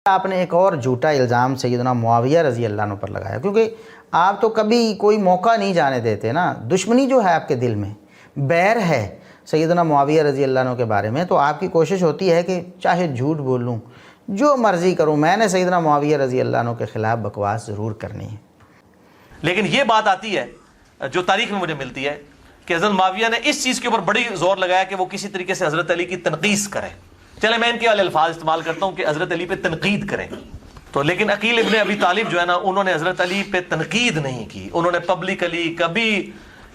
آپ نے ایک اور جھوٹا الزام سیدنا معاویہ رضی اللہ عنہ پر لگایا، کیونکہ آپ تو کبھی کوئی موقع نہیں جانے دیتے نا، دشمنی جو ہے آپ کے دل میں، بیر ہے سیدنا معاویہ رضی اللہ عنہ کے بارے میں، تو آپ کی کوشش ہوتی ہے کہ چاہے جھوٹ بول لوں، جو مرضی کروں، میں نے سیدنا معاویہ رضی اللہ عنہ کے خلاف بکواس ضرور کرنی ہے۔ لیکن یہ بات آتی ہے جو تاریخ میں مجھے ملتی ہے کہ حضرت معاویہ نے اس چیز کے اوپر بڑی زور لگایا کہ وہ کسی طریقے سے حضرت علی کی تنقید کریں۔ چلے میں ان کے والے الفاظ استعمال کرتا ہوں کہ حضرت علی پہ تنقید کریں، تو لیکن عقیل ابن ابی طالب جو ہے نا، انہوں نے حضرت علی پہ تنقید نہیں کی، انہوں نے پبلکلی کبھی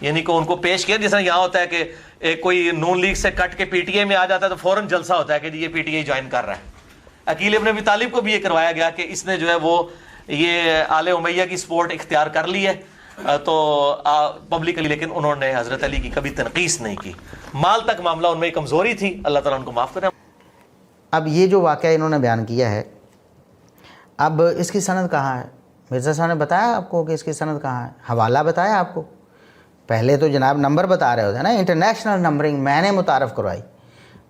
یعنی کہ ان کو پیش کیا، جیسا یہاں ہوتا ہے کہ کوئی نون لیگ سے کٹ کے پی ٹی آئی میں آ جاتا ہے تو فوراً جلسہ ہوتا ہے کہ یہ پی ٹی آئی جوائن کر رہا ہے۔ عقیل ابن ابی طالب کو بھی یہ کروایا گیا کہ اس نے جو ہے وہ یہ آل امیہ کی سپورٹ اختیار کر لی ہے تو پبلکلی، لیکن انہوں نے حضرت علی کی کبھی تنقید نہیں کی۔ مال تک معاملہ ان میں کمزوری تھی، اللہ تعالیٰ ان کو معاف کرے۔ اب یہ جو واقعہ انہوں نے بیان کیا ہے، اب اس کی سند کہاں ہے؟ مرزا صاحب نے بتایا آپ کو کہ اس کی سند کہاں ہے، حوالہ بتایا آپ کو؟ پہلے تو جناب نمبر بتا رہے ہوتے ہیں نا، انٹرنیشنل نمبرنگ میں نے متعارف کروائی،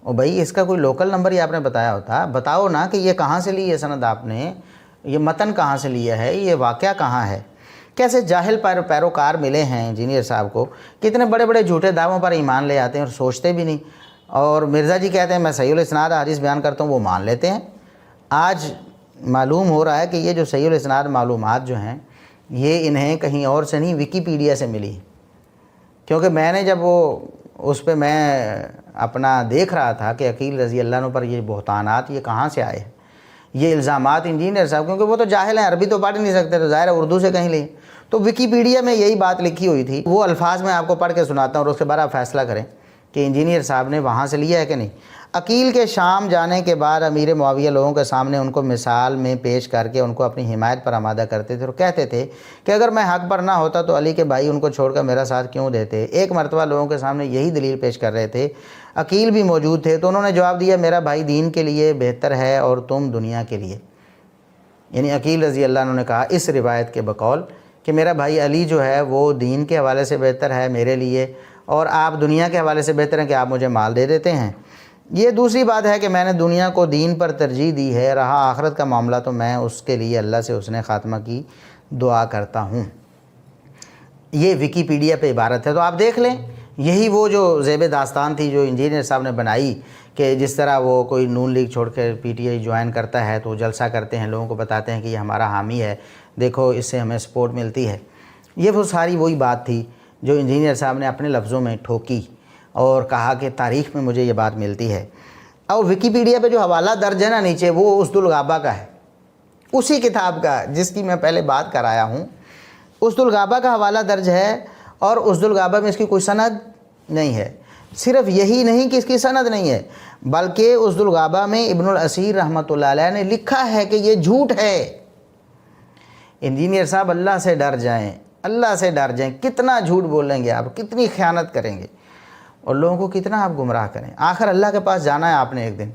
اور بھائی اس کا کوئی لوکل نمبر ہی آپ نے بتایا ہوتا، بتاؤ نا کہ یہ کہاں سے لی ہے سند آپ نے، یہ متن کہاں سے لیا ہے، یہ واقعہ کہاں ہے؟ کیسے جاہل پیروکار ملے ہیں انجینئر صاحب کو، کتنے بڑے بڑے جھوٹے دعووں پر ایمان لے آتے ہیں اور سوچتے بھی نہیں، اور مرزا جی کہتے ہیں میں صحیح الاسناد حدیث بیان کرتا ہوں، وہ مان لیتے ہیں۔ آج معلوم ہو رہا ہے کہ یہ جو صحیح الاسناد معلومات جو ہیں، یہ انہیں کہیں اور سے نہیں، ویکیپیڈیا سے ملی، کیونکہ میں نے جب وہ اس پہ میں اپنا دیکھ رہا تھا کہ عقیل رضی اللہ عنہ پر یہ بہتانات یہ کہاں سے آئے ہیں، یہ الزامات انجینئر صاحب، کیونکہ وہ تو جاہل ہیں، عربی تو پڑھ نہیں سکتے، تو ظاہر ہے اردو سے کہیں لیں، تو ویکیپیڈیا میں یہی بات لکھی ہوئی تھی، وہ الفاظ میں آپ کو پڑھ کے سناتا ہوں اور اس کے بعد آپ فیصلہ کریں کہ انجینئر صاحب نے وہاں سے لیا ہے کہ نہیں۔ عقیل کے شام جانے کے بعد امیر معاویہ لوگوں کے سامنے ان کو مثال میں پیش کر کے ان کو اپنی حمایت پر آمادہ کرتے تھے اور کہتے تھے کہ اگر میں حق پر نہ ہوتا تو علی کے بھائی ان کو چھوڑ کر میرا ساتھ کیوں دیتے۔ ایک مرتبہ لوگوں کے سامنے یہی دلیل پیش کر رہے تھے، عقیل بھی موجود تھے، تو انہوں نے جواب دیا میرا بھائی دین کے لیے بہتر ہے اور تم دنیا کے لیے، یعنی عقیل رضی اللہ عنہ نے کہا اس روایت کے بقول کہ میرا بھائی علی جو ہے وہ دین کے حوالے سے بہتر ہے میرے لیے، اور آپ دنیا کے حوالے سے بہتر ہیں کہ آپ مجھے مال دے دیتے ہیں۔ یہ دوسری بات ہے کہ میں نے دنیا کو دین پر ترجیح دی ہے، رہا آخرت کا معاملہ تو میں اس کے لیے اللہ سے حسن خاتمہ کی دعا کرتا ہوں۔ یہ ویکیپیڈیا پہ عبارت ہے، تو آپ دیکھ لیں، یہی وہ جو زیب داستان تھی جو انجینئر صاحب نے بنائی کہ جس طرح وہ کوئی نون لیگ چھوڑ کے پی ٹی آئی جوائن کرتا ہے تو وہ جلسہ کرتے ہیں، لوگوں کو بتاتے ہیں کہ یہ ہمارا حامی ہے، دیکھو اس سے ہمیں سپورٹ ملتی ہے۔ یہ وہ ساری وہی بات تھی جو انجینئر صاحب نے اپنے لفظوں میں ٹھوکی اور کہا کہ تاریخ میں مجھے یہ بات ملتی ہے۔ اور ویکیپیڈیا پہ جو حوالہ درج ہے نا نیچے، وہ اسد الغابہ کا ہے، اسی کتاب کا جس کی میں پہلے بات کرایا ہوں، اسد الغابہ کا حوالہ درج ہے، اور اسد الغابہ میں اس کی کوئی سند نہیں ہے۔ صرف یہی نہیں کہ اس کی سند نہیں ہے، بلکہ اسد الغابہ میں ابن الاسیر رحمۃ اللہ علیہ نے لکھا ہے کہ یہ جھوٹ ہے۔ انجینئر صاحب اللہ سے ڈر جائیں، اللہ سے ڈر جائیں، کتنا جھوٹ بولیں گے آپ، کتنی خیانت کریں گے اور لوگوں کو کتنا آپ گمراہ کریں۔ آخر اللہ کے پاس جانا ہے آپ نے ایک دن،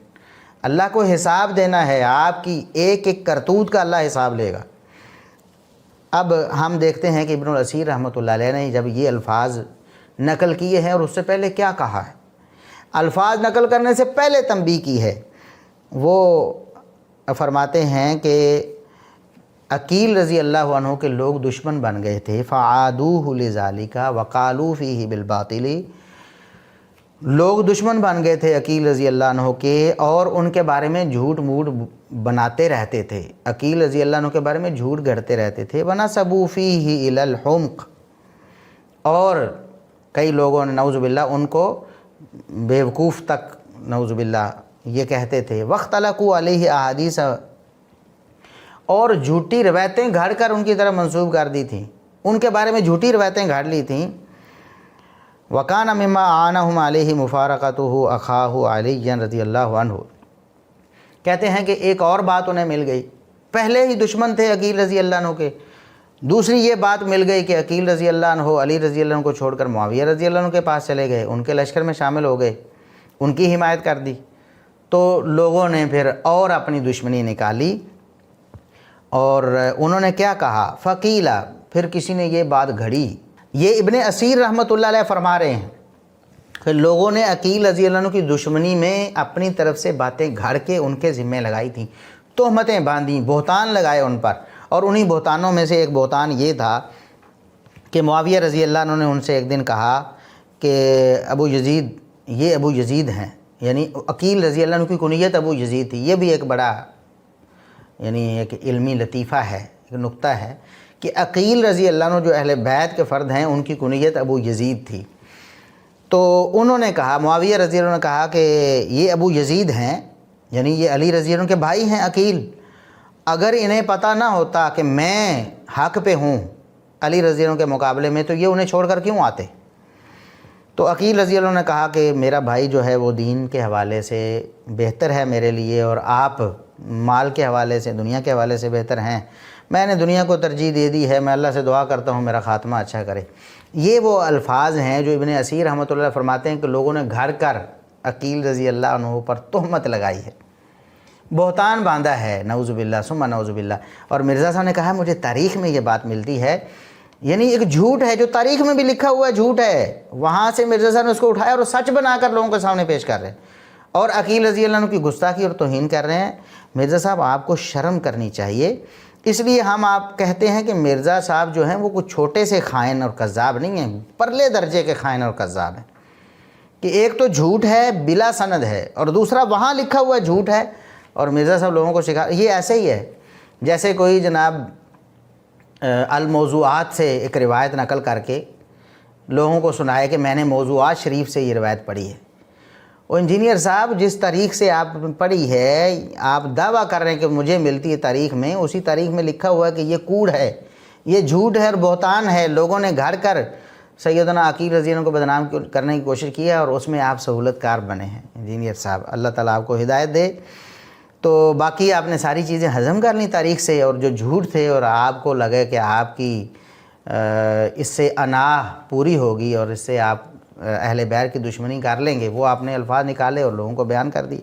اللہ کو حساب دینا ہے، آپ کی ایک ایک کرتوت کا اللہ حساب لے گا۔ اب ہم دیکھتے ہیں کہ ابن الاسیر رحمۃ اللہ علیہ نے جب یہ الفاظ نقل کیے ہیں اور اس سے پہلے کیا کہا ہے، الفاظ نقل کرنے سے پہلے تنبیہ کی ہے، وہ فرماتے ہیں کہ عقیل رضی اللہ عنہ کے لوگ دشمن بن گئے تھے، فعادوہ لذالک وقالوا فیہ بالباطل، لوگ دشمن بن گئے تھے عقیل رضی اللہ عنہ کے اور ان کے بارے میں جھوٹ موٹ بناتے رہتے تھے، عقیل رضی اللہ عنہ کے بارے میں جھوٹ گھڑتے رہتے تھے، وَنَسَبُوا فِيهِ إِلَى الْحُمْقِ، اور کئی لوگوں نے نعوذ باللہ ان کو بیوقوف تک نعوذ باللہ یہ کہتے تھے، وَاخْتَلَقُوا عَلَيْهِ أَحَادِيثَ، اور جھوٹی روایتیں گھڑ کر ان کی طرف منسوب کر دی تھیں، ان کے بارے میں جھوٹی روایتیں گھڑ لی تھیں۔ وَكَانَ مِمَّا أَعَانَهُمْ عَلَيْهِ مُفَارَقَتُهُ أَخَاهُ عَلِيًّا رضی اللہ عنہ، کہتے ہیں کہ ایک اور بات انہیں مل گئی، پہلے ہی دشمن تھے عقیل رضی اللہ عنہ کے، دوسری یہ بات مل گئی کہ عقیل رضی اللہ عنہ علی رضی اللہ عنہ کو چھوڑ کر معاویہ رضی اللہ عنہ کے پاس چلے گئے، ان کے لشکر میں شامل ہو گئے، ان کی حمایت کر دی، تو لوگوں نے پھر اور اپنی دشمنی نکالی، اور انہوں نے کیا کہا، فقیلا، پھر کسی نے یہ بات گھڑی۔ یہ ابن اسیر رحمۃ اللہ علیہ فرما رہے ہیں کہ لوگوں نے عقیل رضی اللہ عنہ کی دشمنی میں اپنی طرف سے باتیں گھڑ کے ان کے ذمہ لگائی تھیں، تہمتیں باندھیں، بہتان لگائے ان پر، اور انہی بہتانوں میں سے ایک بہتان یہ تھا کہ معاویہ رضی اللہ عنہ نے ان سے ایک دن کہا کہ ابو یزید، یہ ابو یزید ہیں، یعنی عقیل رضی اللہ عنہ کی کنیت ابو یزید تھی۔ یہ بھی ایک بڑا یعنی ایک علمی لطیفہ ہے، ایک نکتہ ہے کہ عقیل رضی اللہ عنہ جو اہل بیت کے فرد ہیں ان کی کنیت ابو یزید تھی۔ تو انہوں نے کہا، معاویہ رضی اللہ عنہ نے کہا کہ یہ ابو یزید ہیں، یعنی یہ علی رضی اللہ عنہ کے بھائی ہیں عقیل، اگر انہیں پتہ نہ ہوتا کہ میں حق پہ ہوں علی رضی اللہ عنہ کے مقابلے میں تو یہ انہیں چھوڑ کر کیوں آتے؟ تو عقیل رضی اللہ عنہ نے کہا کہ میرا بھائی جو ہے وہ دین کے حوالے سے بہتر ہے میرے لیے، اور آپ مال کے حوالے سے، دنیا کے حوالے سے بہتر ہیں، میں نے دنیا کو ترجیح دے دی ہے، میں اللہ سے دعا کرتا ہوں میرا خاتمہ اچھا کرے۔ یہ وہ الفاظ ہیں جو ابن اسیر رحمۃ اللہ فرماتے ہیں کہ لوگوں نے گھر کر عقیل رضی اللہ عنہ پر تہمت لگائی ہے، بہتان باندھا ہے، نعوذ باللہ ثم نعوذ باللہ۔ اور مرزا صاحب نے کہا مجھے تاریخ میں یہ بات ملتی ہے، یعنی ایک جھوٹ ہے جو تاریخ میں بھی لکھا ہوا جھوٹ ہے، وہاں سے مرزا صاحب نے اس کو اٹھایا اور سچ بنا کر لوگوں کے سامنے پیش کر رہے ہیں، اور عقیل رضی اللہ عنہ کی گستاخی اور توہین کر رہے ہیں۔ مرزا صاحب آپ کو شرم کرنی چاہیے، اس لیے ہم آپ کہتے ہیں کہ مرزا صاحب جو ہیں وہ کچھ چھوٹے سے خائن اور کذاب نہیں ہیں، پرلے درجے کے خائن اور کذاب ہیں، کہ ایک تو جھوٹ ہے بلا سند ہے، اور دوسرا وہاں لکھا ہوا جھوٹ ہے، اور مرزا صاحب لوگوں کو سکھا، یہ ایسے ہی ہے جیسے کوئی جناب الموضوعات سے ایک روایت نقل کر کے لوگوں کو سنائے کہ میں نے موضوعات شریف سے یہ روایت پڑھی ہے۔ وہ انجینئر صاحب جس تاریخ سے آپ پڑھی ہے، آپ دعویٰ کر رہے ہیں کہ مجھے ملتی ہے تاریخ میں، اسی تاریخ میں لکھا ہوا ہے کہ یہ کوڑ ہے، یہ جھوٹ ہے اور بہتان ہے، لوگوں نے گھڑ کر سیدنا عقیل رضی اللہ عنہ کو بدنام کرنے کی کوشش کی ہے، اور اس میں آپ سہولت کار بنے ہیں انجینئر صاحب۔ اللہ تعالیٰ آپ کو ہدایت دے۔ تو باقی آپ نے ساری چیزیں ہضم کر لیں تاریخ سے، اور جو جھوٹ تھے اور آپ کو لگے کہ آپ کی اس سے انا پوری ہوگی اور اس سے آپ اہل بیت کی دشمنی کر لیں گے، وہ آپ نے الفاظ نکالے اور لوگوں کو بیان کر دی۔